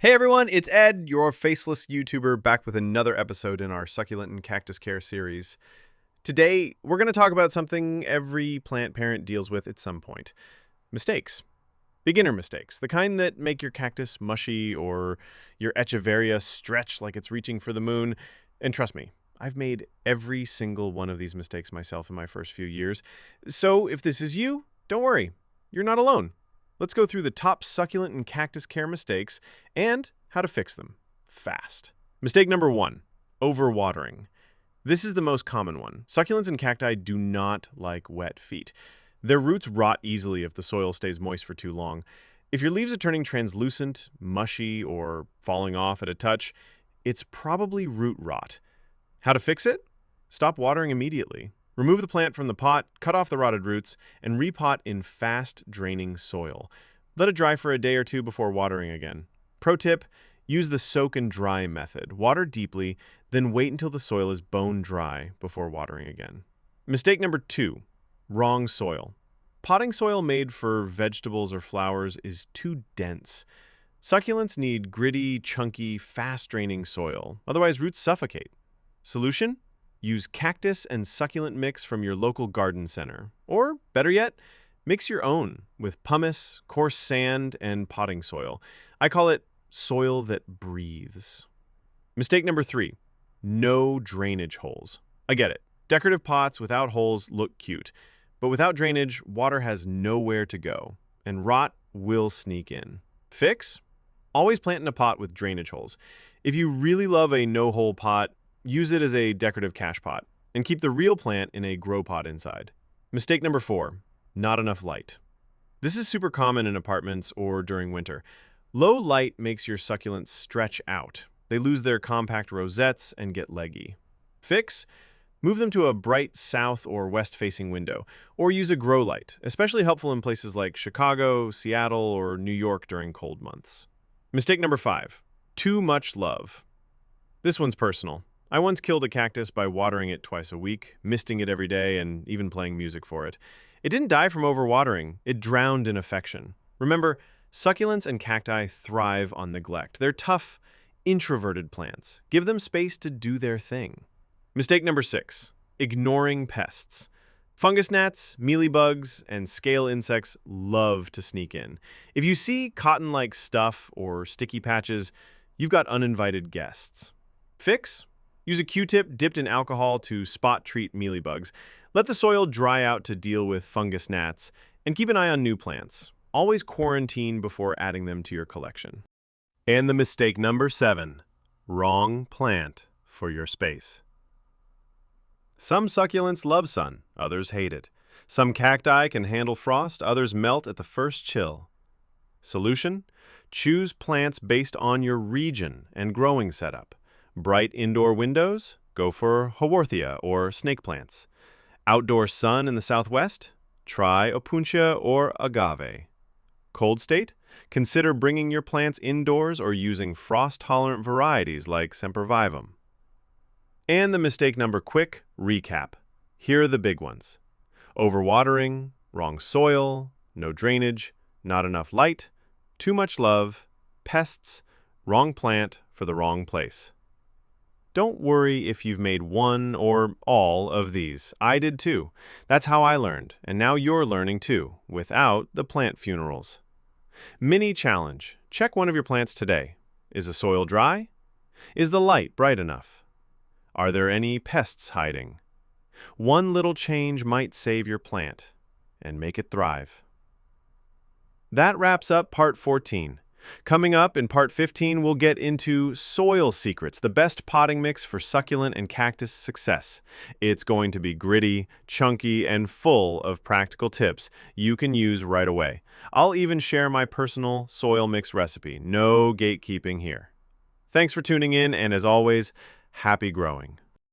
Hey everyone, it's Ed, your faceless YouTuber, back with another episode in our succulent and cactus care series. Today, we're going to talk about something every plant parent deals with at some point. Mistakes. Beginner mistakes. The kind that make your cactus mushy or your echeveria stretch like it's reaching for the moon. And trust me, I've made every single one of these mistakes myself in my first few years. So if this is you, don't worry. You're not alone. Let's go through the top succulent and cactus care mistakes and how to fix them fast. Mistake number 1, overwatering. This is the most common one. Succulents and cacti do not like wet feet. Their roots rot easily if the soil stays moist for too long. If your leaves are turning translucent, mushy, or falling off at a touch, it's probably root rot. How to fix it? Stop watering immediately. Remove the plant from the pot, cut off the rotted roots, and repot in fast-draining soil. Let it dry for a day or two before watering again. Pro tip, use the soak and dry method. Water deeply, then wait until the soil is bone dry before watering again. Mistake number 2, wrong soil. Potting soil made for vegetables or flowers is too dense. Succulents need gritty, chunky, fast-draining soil, otherwise roots suffocate. Solution? Use cactus and succulent mix from your local garden center. Or, better yet, mix your own with pumice, coarse sand, and potting soil. I call it soil that breathes. Mistake number 3, no drainage holes. I get it. Decorative pots without holes look cute, but without drainage, water has nowhere to go, and rot will sneak in. Fix? Always plant in a pot with drainage holes. If you really love a no-hole pot, use it as a decorative cache pot, and keep the real plant in a grow pot inside. Mistake number 4, not enough light. This is super common in apartments or during winter. Low light makes your succulents stretch out. They lose their compact rosettes and get leggy. Fix? Move them to a bright south or west-facing window, or use a grow light, especially helpful in places like Chicago, Seattle, or New York during cold months. Mistake number 5, too much love. This one's personal. I once killed a cactus by watering it twice a week, misting it every day, and even playing music for it. It didn't die from overwatering. It drowned in affection. Remember, succulents and cacti thrive on neglect. They're tough, introverted plants. Give them space to do their thing. Mistake number 6, ignoring pests. Fungus gnats, mealybugs, and scale insects love to sneak in. If you see cotton-like stuff or sticky patches, you've got uninvited guests. Fix? Use a Q-tip dipped in alcohol to spot treat mealybugs. Let the soil dry out to deal with fungus gnats, and keep an eye on new plants. Always quarantine before adding them to your collection. And the mistake number 7, wrong plant for your space. Some succulents love sun, others hate it. Some cacti can handle frost, others melt at the first chill. Solution? Choose plants based on your region and growing setup. Bright indoor windows? Go for Haworthia or snake plants. Outdoor sun in the southwest? Try Opuntia or agave. Cold state? Consider bringing your plants indoors or using frost-tolerant varieties like sempervivum. And the mistake number quick recap. Here are the big ones. Overwatering, wrong soil, no drainage, not enough light, too much love, pests, wrong plant for the wrong place. Don't worry if you've made one or all of these. I did too. That's how I learned, and now you're learning too, without the plant funerals. Mini challenge. Check one of your plants today. Is the soil dry? Is the light bright enough? Are there any pests hiding? One little change might save your plant and make it thrive. That wraps up part 14. Coming up in part 15, we'll get into soil secrets, the best potting mix for succulent and cactus success. It's going to be gritty, chunky, and full of practical tips you can use right away. I'll even share my personal soil mix recipe. No gatekeeping here. Thanks for tuning in, and as always, happy growing.